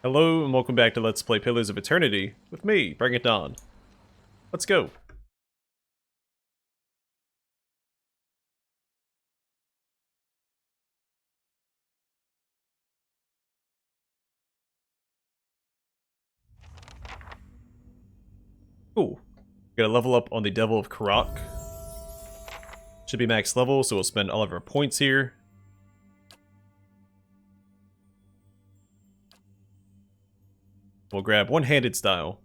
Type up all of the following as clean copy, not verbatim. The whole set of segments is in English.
Hello and welcome back to Let's Play Pillars of Eternity with me, Bring It On. Let's go. Cool. Gotta level up on the Devil of Karak. Should be max level, so we'll spend all of our points here. We'll grab one-handed style.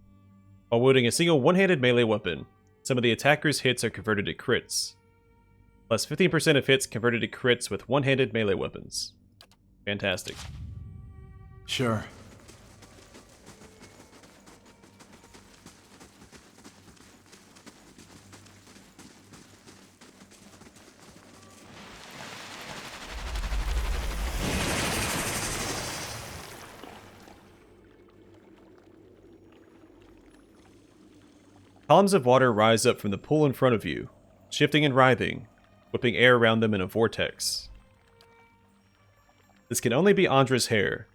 While wielding a single one-handed melee weapon, some of the attacker's hits are converted to crits. Plus 15% of hits converted to crits with one-handed melee weapons. Fantastic. Sure. Columns of water rise up from the pool in front of you, shifting and writhing, whipping air around them in a vortex. This can only be Ondra's hair,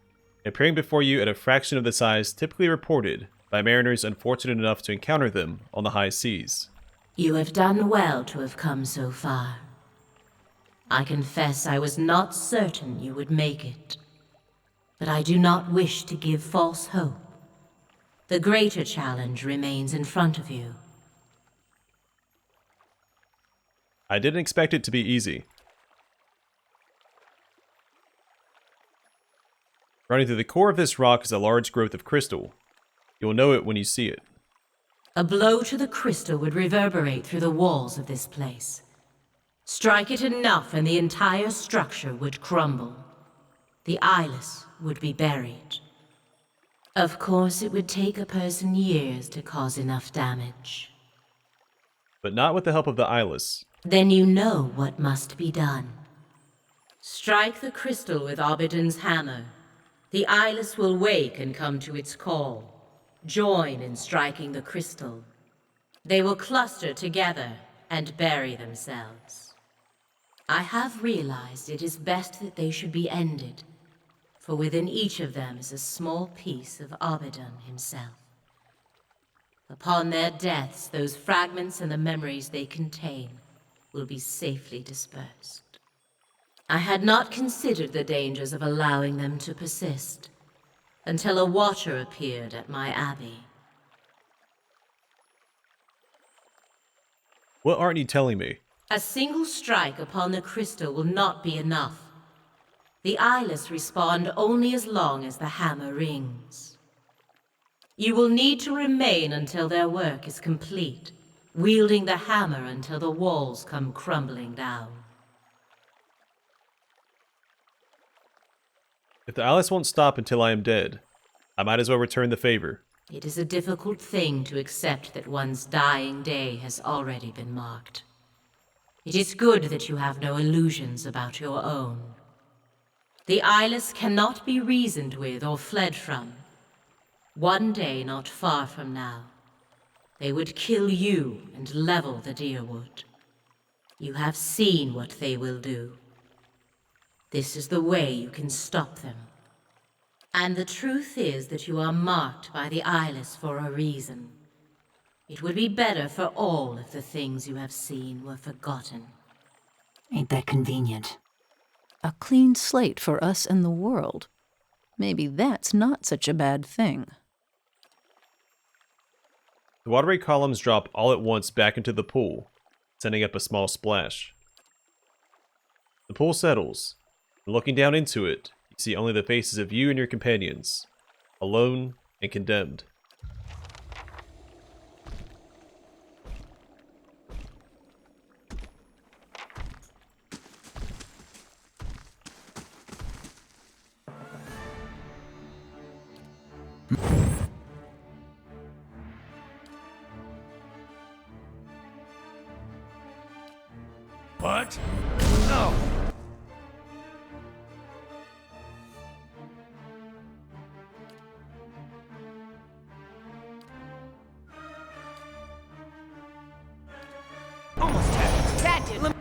appearing before you at a fraction of the size typically reported by mariners unfortunate enough to encounter them on the high seas. You have done well to have come so far. I confess I was not certain you would make it, but I do not wish to give false hope. The greater challenge remains in front of you. I didn't expect it to be easy. Running through the core of this rock is a large growth of crystal. You will know it when you see it. A blow to the crystal would reverberate through the walls of this place. Strike it enough and the entire structure would crumble. The eyeless would be buried. Of course, it would take a person years to cause enough damage. But not with the help of the eyeless. Then you know what must be done. Strike the crystal with Obsidian's hammer. The eyeless will wake and come to its call. Join in striking the crystal. They will cluster together and bury themselves. I have realized it is best that they should be ended, for within each of them is a small piece of Obsidian himself. Upon their deaths, those fragments and the memories they contain will be safely dispersed. I had not considered the dangers of allowing them to persist, until a watcher appeared at my abbey. What aren't you telling me? A single strike upon the crystal will not be enough. The eyeless respond only as long as the hammer rings. You will need to remain until their work is complete, wielding the hammer until the walls come crumbling down. If the eyeless won't stop until I am dead, I might as well return the favor. It is a difficult thing to accept that one's dying day has already been marked. It is good that you have no illusions about your own. The eyeless cannot be reasoned with or fled from. One day not far from now, they would kill you and level the Deerwood. You have seen what they will do. This is the way you can stop them. And the truth is that you are marked by the eyeless for a reason. It would be better for all if the things you have seen were forgotten. Ain't that convenient? A clean slate for us and the world. Maybe that's not such a bad thing. The watery columns drop all at once back into the pool, sending up a small splash. The pool settles, and looking down into it, you see only the faces of you and your companions, alone and condemned. What? No! Almost had it. That did.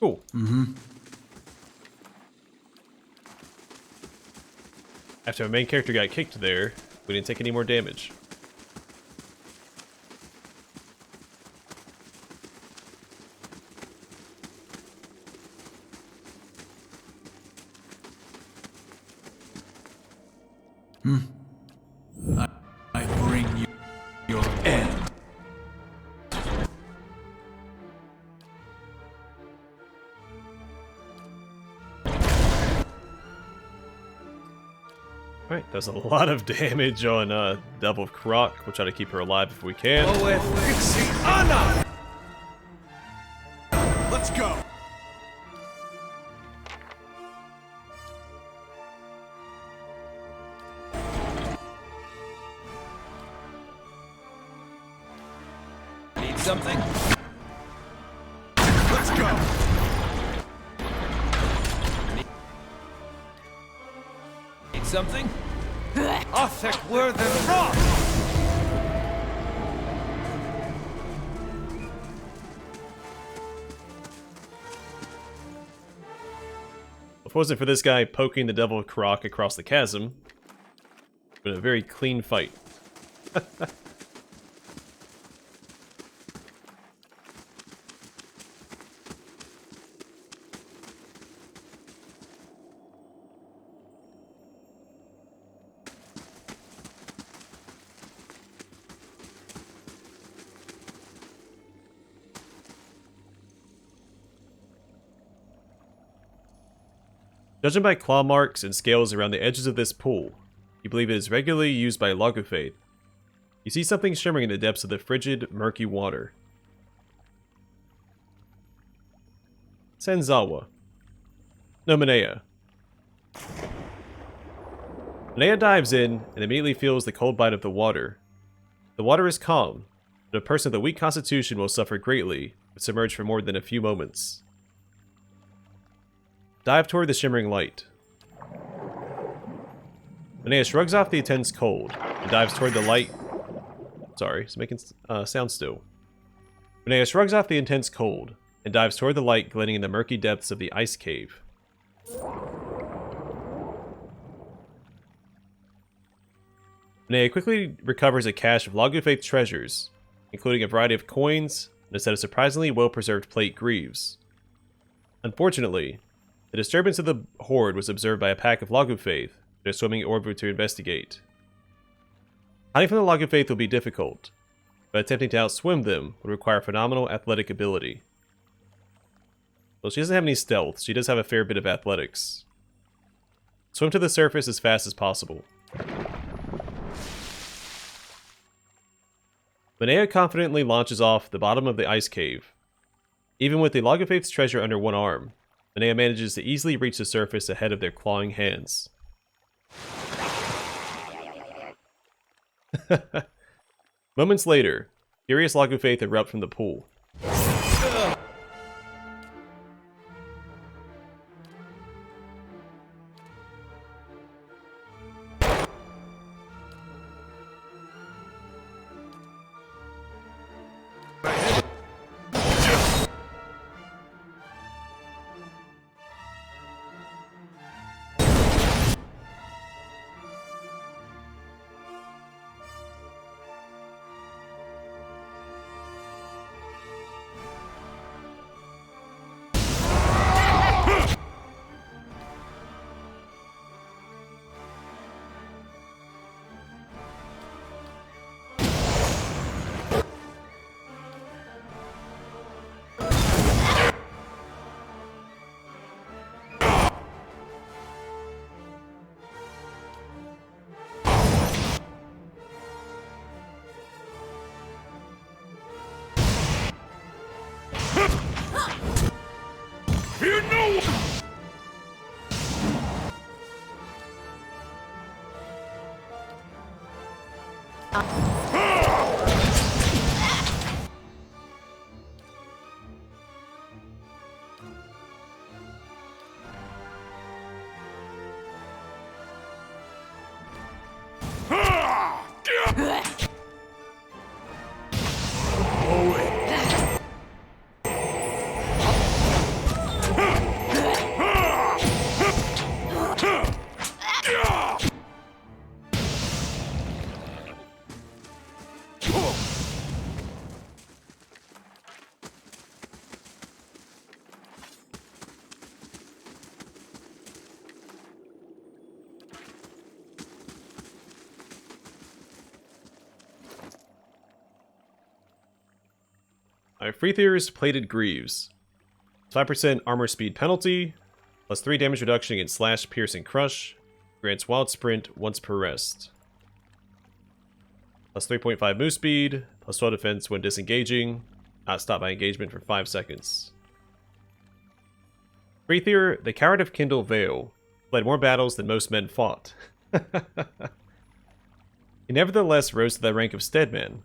Cool. After our main character got kicked there, we didn't take any more damage. I bring you your end. Alright, that's a lot of damage on Devil of Croc. We'll try to keep her alive if we can. Let's go. Need something? Let's go. Need something? Othek were the rock. If it wasn't for this guy poking the Devil of Croc across the chasm, it's been a very clean fight. Judging by claw marks and scales around the edges of this pool, you believe it is regularly used by Logophaid. You see something shimmering in the depths of the frigid, murky water. Senzawa. No, Minea. Minea dives in and immediately feels the cold bite of the water. The water is calm, but a person with a weak constitution will suffer greatly if submerged for more than a few moments. Dive toward the shimmering light. Minea shrugs off the intense cold and dives toward the light. Sorry, it's making sound still. Minea shrugs off the intense cold and dives toward the light glinting in the murky depths of the ice cave. Minea quickly recovers a cache of Logophaid's treasures, including a variety of coins and a set of surprisingly well-preserved plate greaves. Unfortunately, the disturbance of the horde was observed by a pack of Logophaid that are swimming over to investigate. Hiding from the Logophaid will be difficult, but attempting to outswim them would require phenomenal athletic ability. Well, she doesn't have any stealth, she does have a fair bit of athletics. Swim to the surface as fast as possible. Minea confidently launches off the bottom of the ice cave. Even with the Logophaid's treasure under one arm, Minea manages to easily reach the surface ahead of their clawing hands. Moments later, furious Logophaid erupt from the pool. Fear no one! Alright, Freethier's Plated Greaves. 5% armor speed penalty, plus 3 damage reduction against slash, pierce, and crush. Grants wild sprint once per rest. Plus 3.5 move speed, plus 12 defense when disengaging. Not stopped by engagement for 5 seconds. Freethier, the Coward of Kindle Vale, led more battles than most men fought. He nevertheless rose to the rank of Steadman,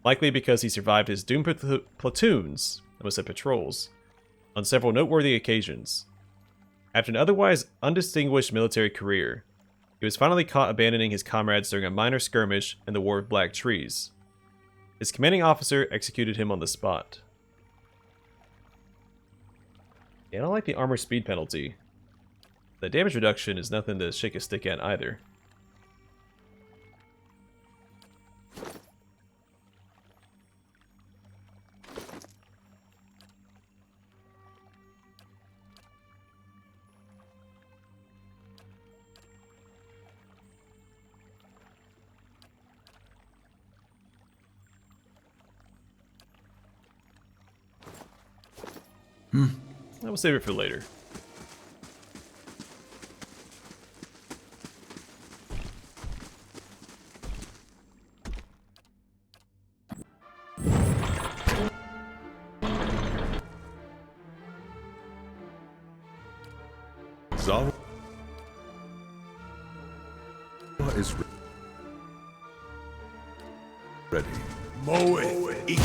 likely because he survived his doomed platoons, I almost said patrols, on several noteworthy occasions. After an otherwise undistinguished military career, he was finally caught abandoning his comrades during a minor skirmish in the War of Black Trees. His commanding officer executed him on the spot. Yeah, I don't like the armor speed penalty. The damage reduction is nothing to shake a stick at either. We'll save it for later. Zara is ready. Mow it. Eat.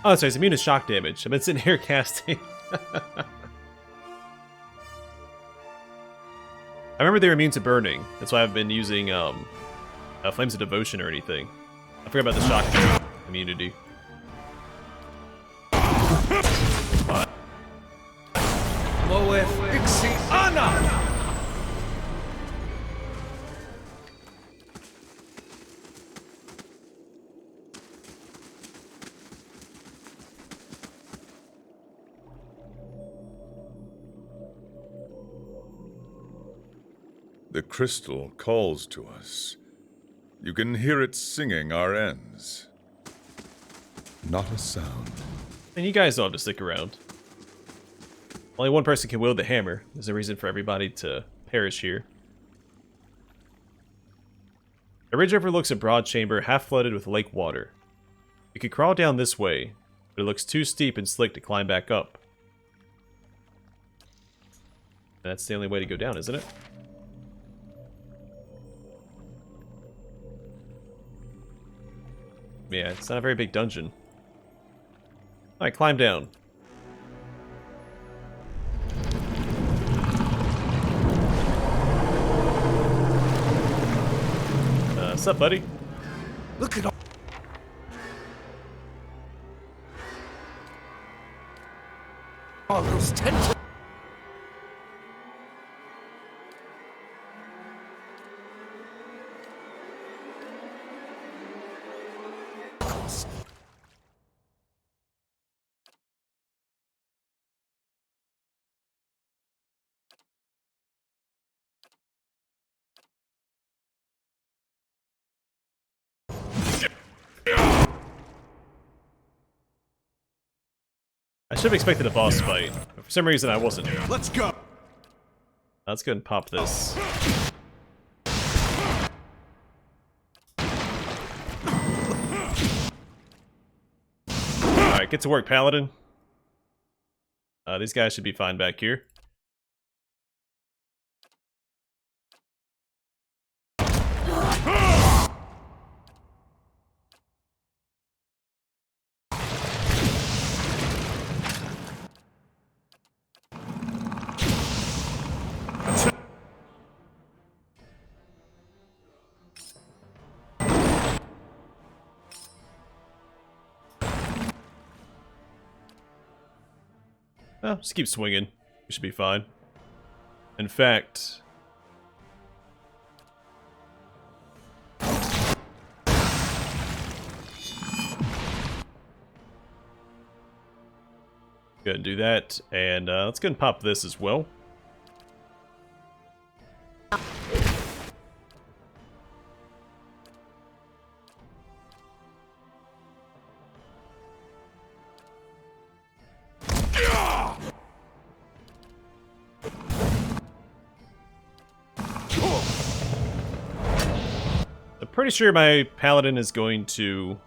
Oh, sorry, it's immune to shock damage. I've been sitting here casting. I remember they were immune to burning. That's why I've been using Flames of Devotion or anything. I forgot about the shock immunity. Moeth Ixi Ana! The crystal calls to us. You can hear it singing our ends. Not a sound. And you guys don't have to stick around. Only one person can wield the hammer. There's a reason for everybody to perish here. The ridge overlooks a broad chamber half flooded with lake water. You could crawl down this way, but it looks too steep and slick to climb back up. That's the only way to go down, isn't it? Yeah, it's not a very big dungeon. Alright, climb down. What's up, buddy? Look at all those tentacles. I should have expected a boss fight, but for some reason I wasn't. Let's go. Let's go and pop this. Alright, get to work, Paladin. These guys should be fine back here. Oh, just keep swinging. We should be fine. In fact... Go ahead and do that, and let's go and pop this as well. pretty sure my paladin is going to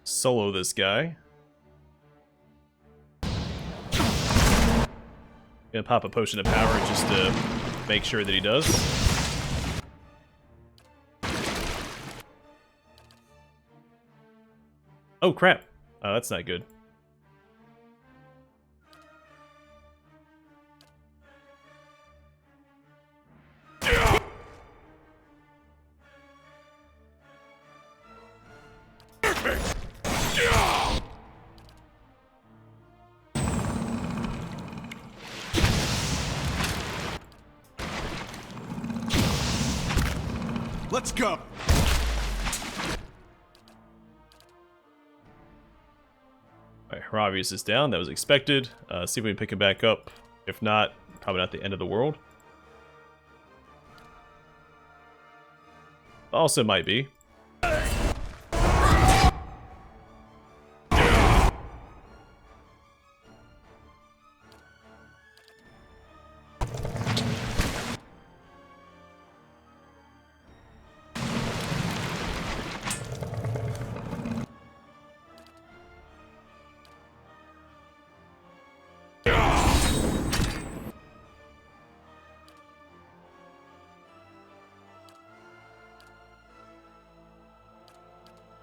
solo this guy. Gonna pop a potion of power just to make sure that he does. Oh crap. Oh, that's not good. Let's go. Alright, Haravius is down. That was expected. See if we can pick him back up. If not, probably not the end of the world. Also might be.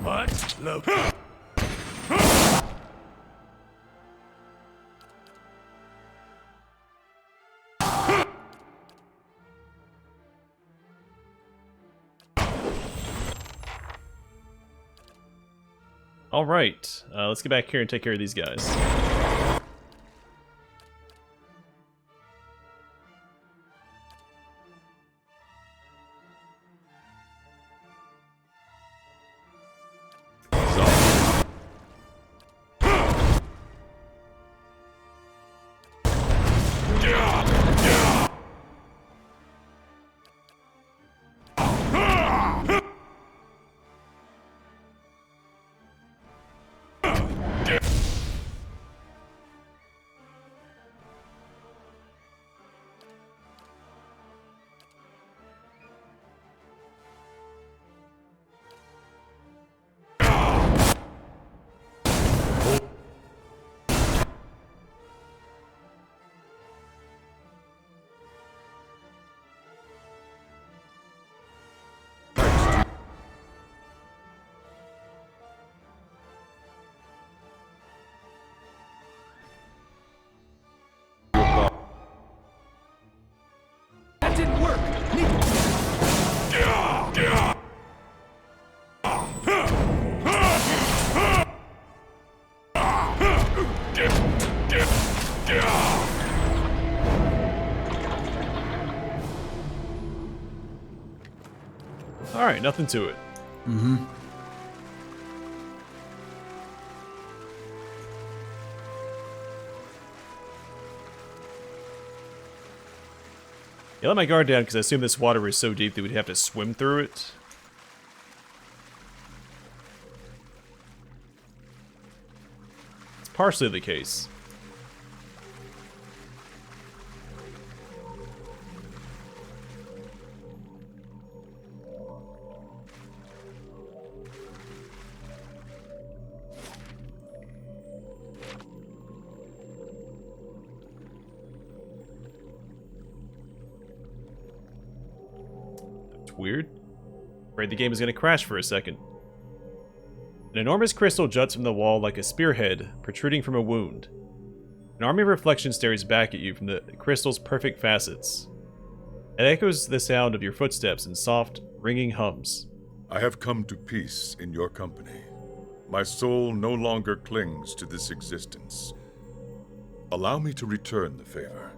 What? Look. Alright, let's get back here and take care of these guys. That didn't work. Alright, nothing to it. Yeah, let my guard down because I assume this water is so deep that we'd have to swim through it. It's partially the case. Weird. Afraid the game is going to crash for a second. An enormous crystal juts from the wall like a spearhead protruding from a wound. An army of reflections stares back at you from the crystal's perfect facets. It echoes the sound of your footsteps in soft, ringing hums. I have come to peace in your company. My soul no longer clings to this existence. Allow me to return the favor.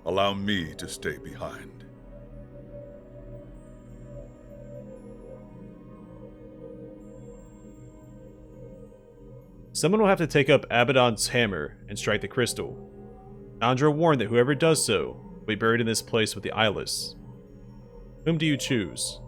Allow me to stay behind. Someone will have to take up Abaddon's hammer and strike the crystal. Ondra warned that whoever does so will be buried in this place with the Eyeless. Whom do you choose?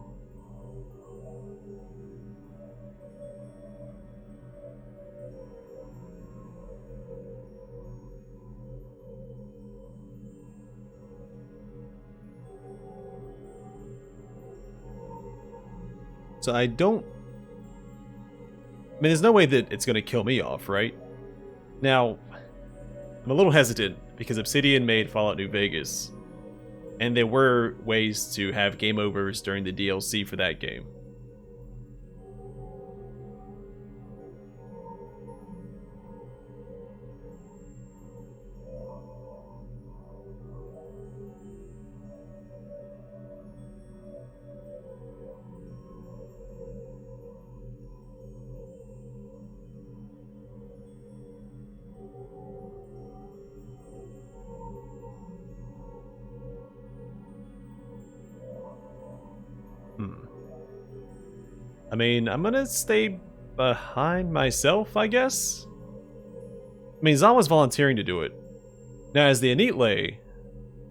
So I don't... I mean, there's no way that it's going to kill me off, right? Now, I'm a little hesitant because Obsidian made Fallout New Vegas, and there were ways to have game overs during the DLC for that game. I mean, I'm gonna stay behind myself, I guess? I mean, Zawa's volunteering to do it. Now, as the Anitle,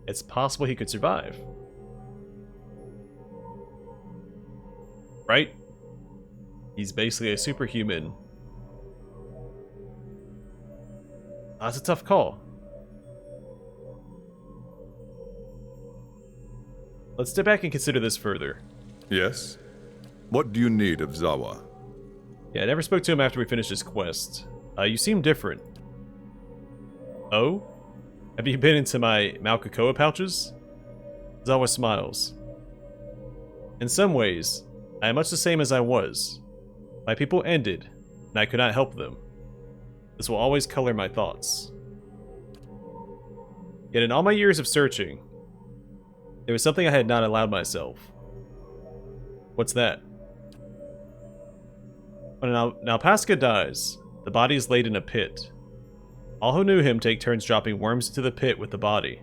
it's possible he could survive. Right? He's basically a superhuman. That's a tough call. Let's step back and consider this further. Yes? What do you need of Zawa? Yeah, I never spoke to him after we finished this quest. You seem different. Oh? Have you been into my Malkakoa pouches? Zawa smiles. In some ways, I am much the same as I was. My people ended, and I could not help them. This will always color my thoughts. Yet in all my years of searching, there was something I had not allowed myself. What's that? When Alpaska dies, the body is laid in a pit. All who knew him take turns dropping worms into the pit with the body.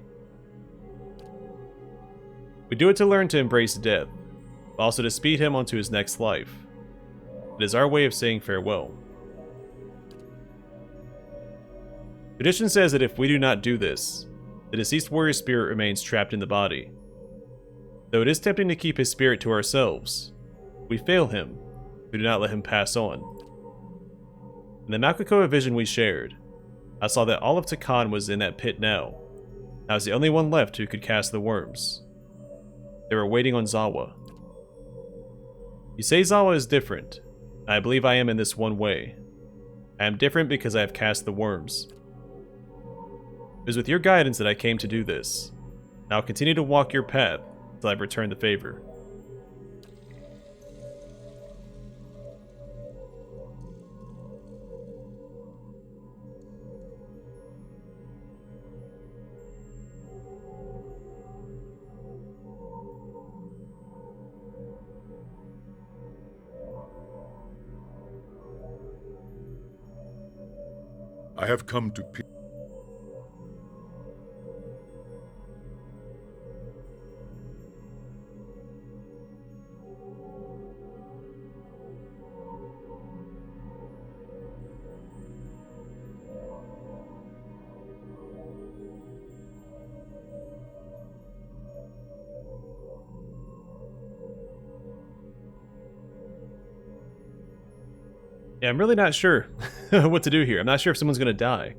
We do it to learn to embrace death, but also to speed him onto his next life. It is our way of saying farewell. Tradition says that if we do not do this, the deceased warrior's spirit remains trapped in the body. Though it is tempting to keep his spirit to ourselves, we fail him. We do not let him pass on. In the Malkakoa vision we shared, I saw that all of Takan was in that pit now. I was the only one left who could cast the worms. They were waiting on Zawa. You say Zawa is different. I believe I am in this one way. I am different because I have cast the worms. It was with your guidance that I came to do this. And I'll continue to walk your path until I've returned the favor. I have come to Yeah, I'm really not sure what to do here. I'm not sure if someone's gonna die.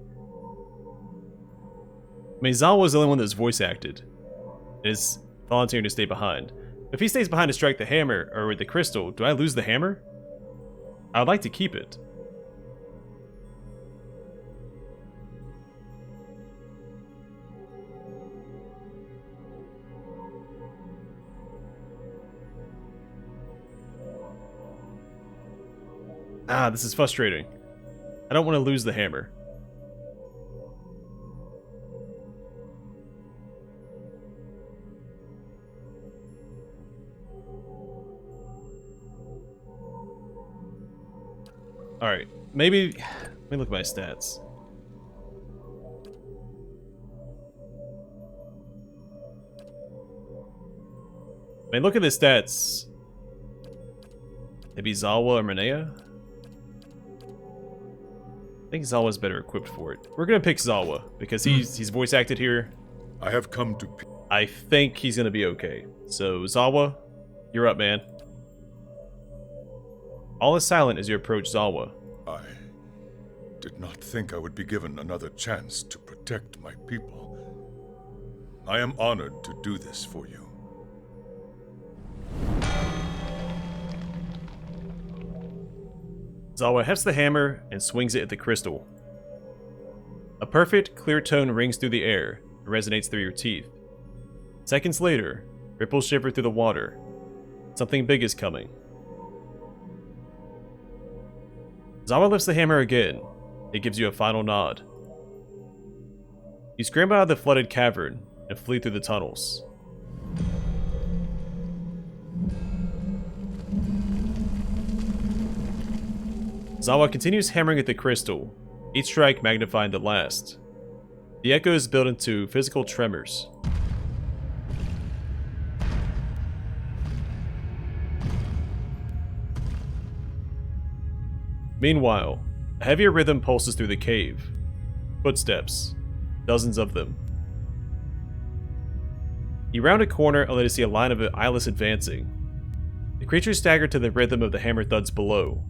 I mean, Zawa was the only one that was voice acted. And is volunteering to stay behind. If he stays behind to strike the hammer, or with the crystal, do I lose the hammer? I would like to keep it. Ah, this is frustrating. I don't want to lose the hammer. Alright, maybe... Let me look at my stats. I mean, look at the stats. Maybe Zawa or Manea? I think Zawa's better equipped for it. We're gonna pick Zawa, because he's voice acted here. I have come to I think he's gonna be okay. So, Zawa, you're up, man. All is silent as you approach Zawa. I did not think I would be given another chance to protect my people. I am honored to do this for you. Zawa hefts the hammer and swings it at the crystal. A perfect, clear tone rings through the air and resonates through your teeth. Seconds later, ripples shiver through the water. Something big is coming. Zawa lifts the hammer again. It gives you a final nod. You scramble out of the flooded cavern and flee through the tunnels. Zawa continues hammering at the crystal, each strike magnifying the last. The echoes build into physical tremors. Meanwhile, a heavier rhythm pulses through the cave. Footsteps. Dozens of them. You round a corner only to see a line of eyeless advancing. The creatures stagger to the rhythm of the hammer thuds below,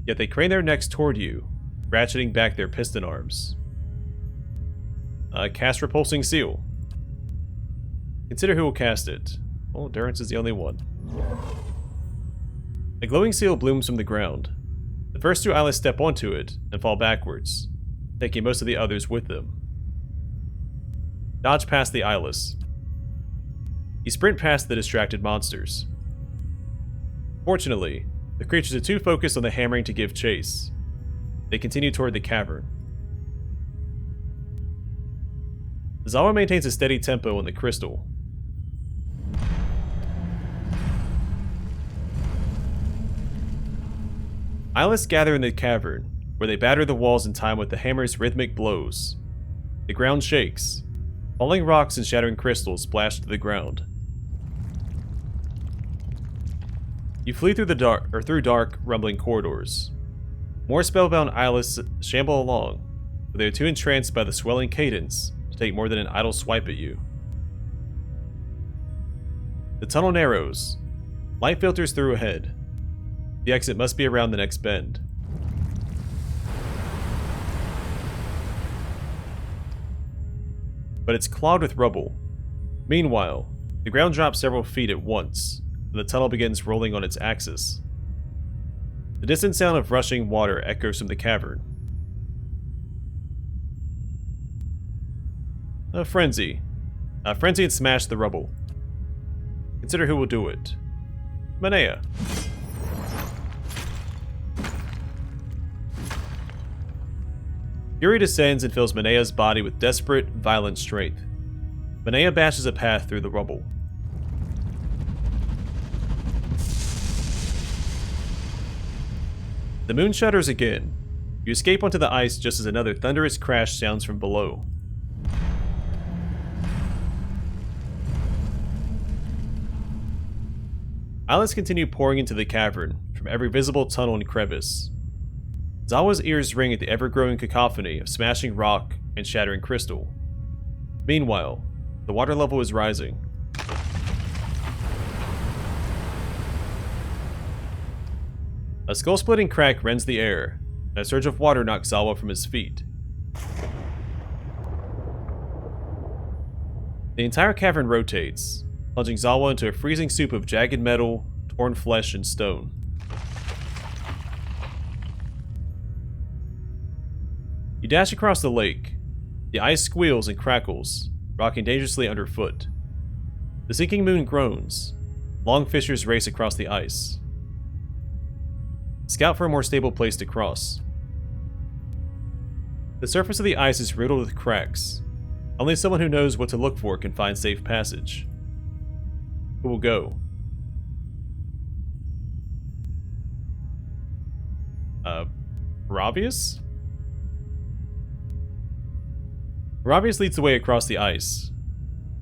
yet they crane their necks toward you, ratcheting back their piston arms. Cast Repulsing Seal. Consider who will cast it. Oh, Durance is the only one. A glowing seal blooms from the ground. The first two eyeless step onto it and fall backwards, taking most of the others with them. Dodge past the eyeless. You sprint past the distracted monsters. Fortunately, the creatures are too focused on the hammering to give chase. They continue toward the cavern. Zawa maintains a steady tempo on the crystal. Eyeless gather in the cavern, where they batter the walls in time with the hammer's rhythmic blows. The ground shakes. Falling rocks and shattering crystals splash to the ground. You flee through through dark, rumbling corridors. More spellbound eyeless shamble along, but they are too entranced by the swelling cadence to take more than an idle swipe at you. The tunnel narrows. Light filters through ahead. The exit must be around the next bend. But it's clogged with rubble. Meanwhile, the ground drops several feet at once, and the tunnel begins rolling on its axis. The distant sound of rushing water echoes from the cavern. A frenzy. A frenzy and smash the rubble. Consider who will do it. Manea. Fury descends and fills Manea's body with desperate, violent strength. Manea bashes a path through the rubble. The moon shudders again. You escape onto the ice just as another thunderous crash sounds from below. Eyeless continue pouring into the cavern from every visible tunnel and crevice. Zawa's ears ring at the ever-growing cacophony of smashing rock and shattering crystal. Meanwhile, the water level is rising. A skull-splitting crack rends the air, and a surge of water knocks Zawa from his feet. The entire cavern rotates, plunging Zawa into a freezing soup of jagged metal, torn flesh, and stone. You dash across the lake. The ice squeals and crackles, rocking dangerously underfoot. The sinking moon groans. Long fissures race across the ice. Scout for a more stable place to cross. The surface of the ice is riddled with cracks. Only someone who knows what to look for can find safe passage. Who will go? Ravius? Ravius leads the way across the ice.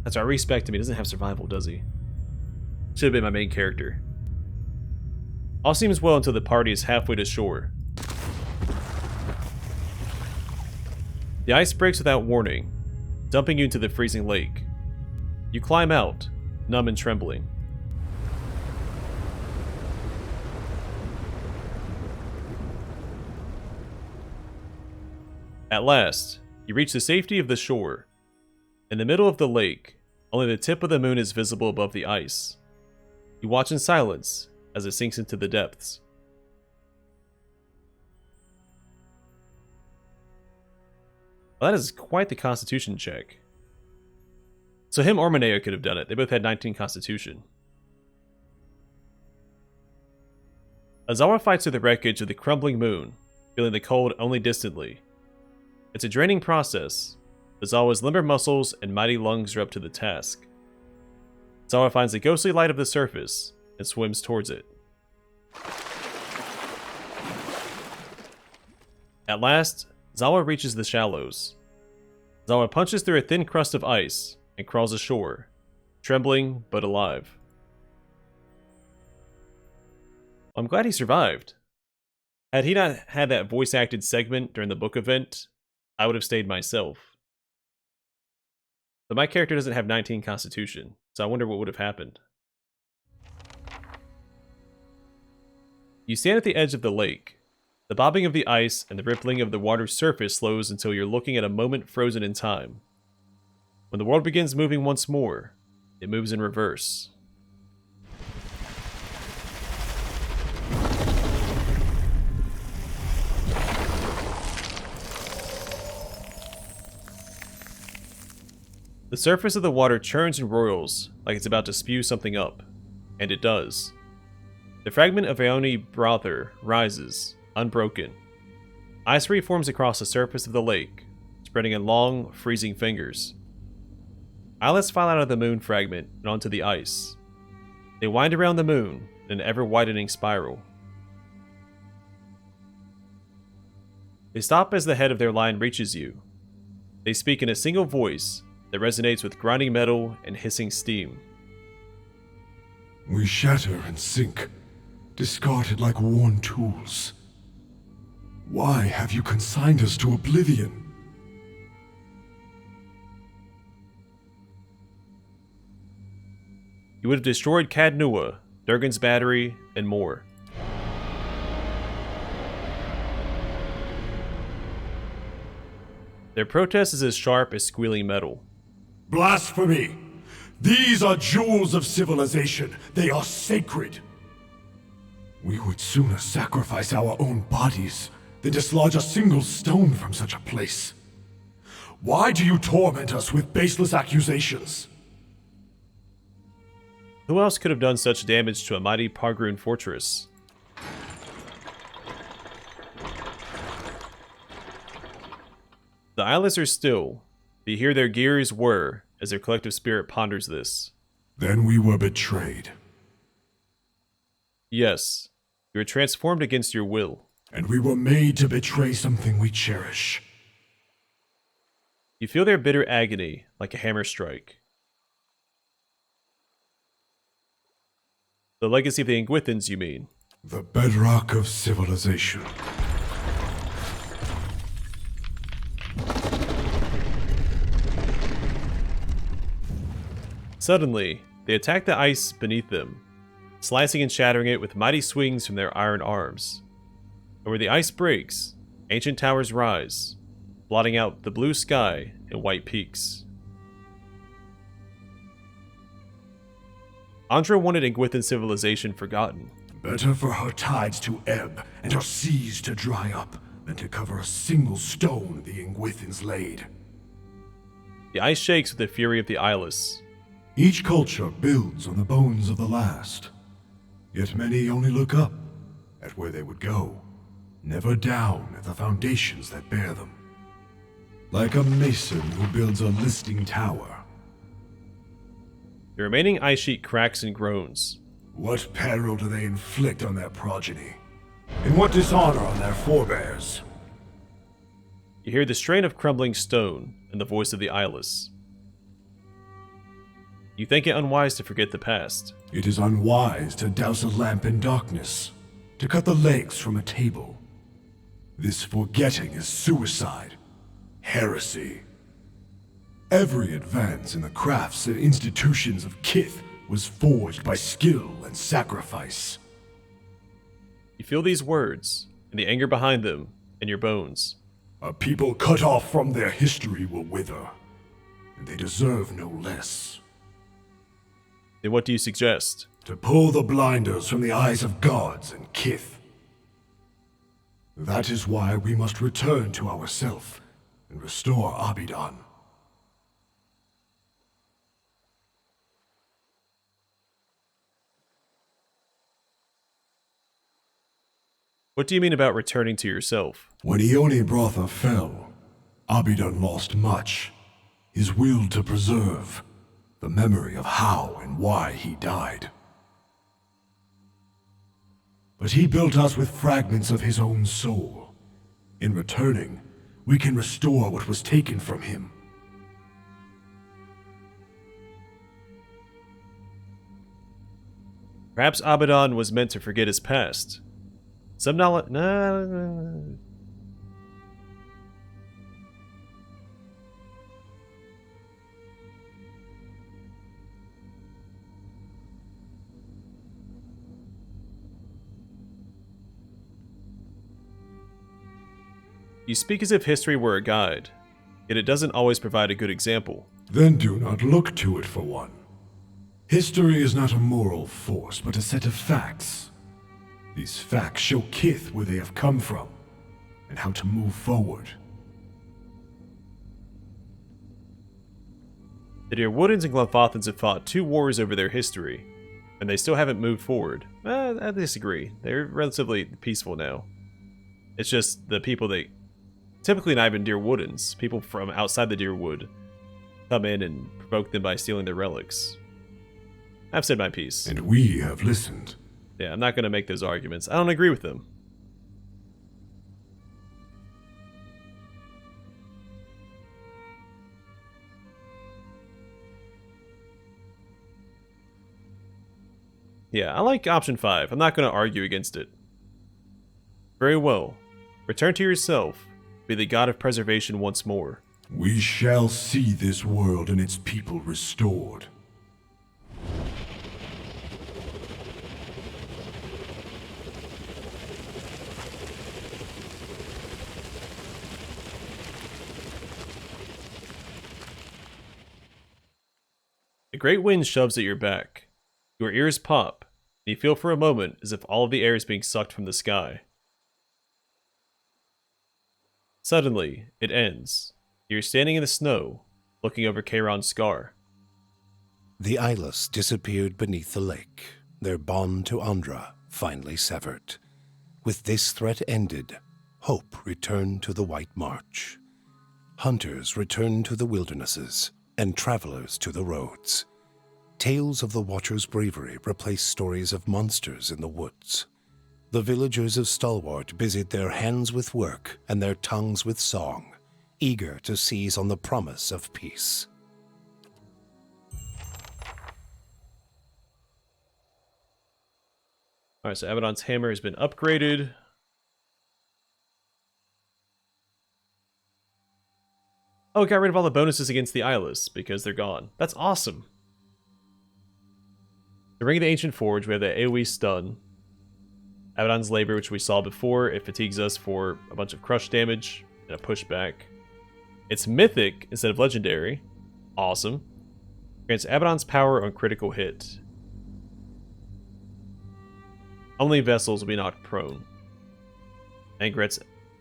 That's why I respect him. He doesn't have survival, does he? Should have been my main character. All seems well until the party is halfway to shore. The ice breaks without warning, dumping you into the freezing lake. You climb out, numb and trembling. At last, you reach the safety of the shore. In the middle of the lake, only the tip of the moon is visible above the ice. You watch in silence as it sinks into the depths. Well, that is quite the constitution check. So him or Mineo could have done it. They both had 19 constitution. Azawa fights through the wreckage of the crumbling moon, feeling the cold only distantly. It's a draining process. Azawa's limber muscles and mighty lungs are up to the task. Azawa finds the ghostly light of the surface and swims towards it. At last, Zawa reaches the shallows. Zawa punches through a thin crust of ice and crawls ashore, trembling but alive. I'm glad he survived. Had he not had that voice-acted segment during the book event, I would have stayed myself. But my character doesn't have 19 constitution, so I wonder what would have happened. You stand at the edge of the lake. The bobbing of the ice and the rippling of the water's surface slows until you're looking at a moment frozen in time. When the world begins moving once more, it moves in reverse. The surface of the water churns and roils like it's about to spew something up, and it does. The fragment of Aoni Brother rises, unbroken. Ice reforms across the surface of the lake, spreading in long, freezing fingers. Eyelets file out of the moon fragment and onto the ice. They wind around the moon in an ever-widening spiral. They stop as the head of their line reaches you. They speak in a single voice that resonates with grinding metal and hissing steam. We shatter and sink, discarded like worn tools. Why have you consigned us to oblivion? You would have destroyed Cadnua, Durgan's battery, and more. Their protest is as sharp as squealing metal. Blasphemy! These are jewels of civilization. They are sacred. We would sooner sacrifice our own bodies than dislodge a single stone from such a place. Why do you torment us with baseless accusations? Who else could have done such damage to a mighty Pargrun fortress? The eyeless are still. You hear their gears whir as their collective spirit ponders this. Then we were betrayed. Yes, you were transformed against your will. And we were made to betray something we cherish. You feel their bitter agony like a hammer strike. The legacy of the Ingwithans, you mean? The bedrock of civilization. Suddenly, they attack the ice beneath them, slicing and shattering it with mighty swings from their iron arms. And where the ice breaks, ancient towers rise, blotting out the blue sky and white peaks. Ondra wanted Ingwithan civilization forgotten. Better for her tides to ebb and her seas to dry up than to cover a single stone the Ingwithans laid. The ice shakes with the fury of the eyeless. Each culture builds on the bones of the last. Yet many only look up at where they would go, never down at the foundations that bear them. Like a mason who builds a listing tower. The remaining ice sheet cracks and groans. What peril do they inflict on their progeny? And what dishonor on their forebears? You hear the strain of crumbling stone and the voice of the eyeless. You think it unwise to forget the past. It is unwise to douse a lamp in darkness, to cut the legs from a table. This forgetting is suicide, heresy. Every advance in the crafts and institutions of Kith was forged by skill and sacrifice. You feel these words, and the anger behind them, in your bones. A people cut off from their history will wither, and they deserve no less. Then what do you suggest? To pull the blinders from the eyes of gods and Kith. That is why we must return to ourself, and restore Abidan. What do you mean about returning to yourself? When Ione Brotha fell, Abidan lost much. His will to preserve, the memory of how and why he died. But he built us with fragments of his own soul. In returning, we can restore what was taken from him. Perhaps Abaddon was meant to forget his past. Some knowledge... No. You speak as if history were a guide, yet it doesn't always provide a good example. Then do not look to it for one. History is not a moral force, but a set of facts. These facts show Kith where they have come from, and how to move forward. The Deerwoodans and Glenfathans have fought 2 wars over their history, and they still haven't moved forward. I disagree. They're relatively peaceful now. It's just the people that... Typically not even Deerwoodans. People from outside the Deerwood come in and provoke them by stealing their relics. I've said my piece. And we have listened. Yeah, I'm not going to make those arguments. I don't agree with them. Yeah, I like option 5. I'm not going to argue against it. Very well. Return to yourself. Be the god of preservation once more. We shall see this world and its people restored. A great wind shoves at your back. Your ears pop, and you feel for a moment as if all of the air is being sucked from the sky. Suddenly, it ends. You're standing in the snow, looking over Charon's scar. The Eyeless disappeared beneath the lake, their bond to Ondra finally severed. With this threat ended, hope returned to the White March. Hunters returned to the wildernesses, and travelers to the roads. Tales of the Watcher's bravery replaced stories of monsters in the woods. The villagers of Stalwart busied their hands with work and their tongues with song, eager to seize on the promise of peace. Alright, so Abaddon's hammer has been upgraded. Oh, got rid of all the bonuses against the Eyeless because they're gone. That's awesome. The Ring of the Ancient Forge, we have the AoE stun. Abaddon's Labor, which we saw before, it fatigues us for a bunch of crush damage and a pushback. It's mythic instead of legendary. Awesome. Grants Abaddon's power on critical hit. Only vessels will be knocked prone. And grants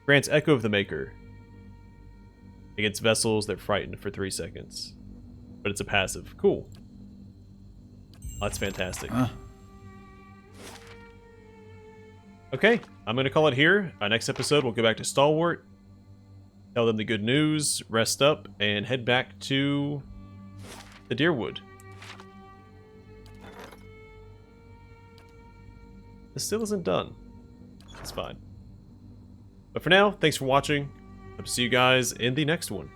Echo of the Maker. Against vessels, they're frightened for 3 seconds. But it's a passive. Cool. Oh, that's fantastic. Okay, I'm going to call it here. Next episode, we'll go back to Stalwart. Tell them the good news, rest up, and head back to the Deerwood. This still isn't done. It's fine. But for now, thanks for watching. Hope to see you guys in the next one.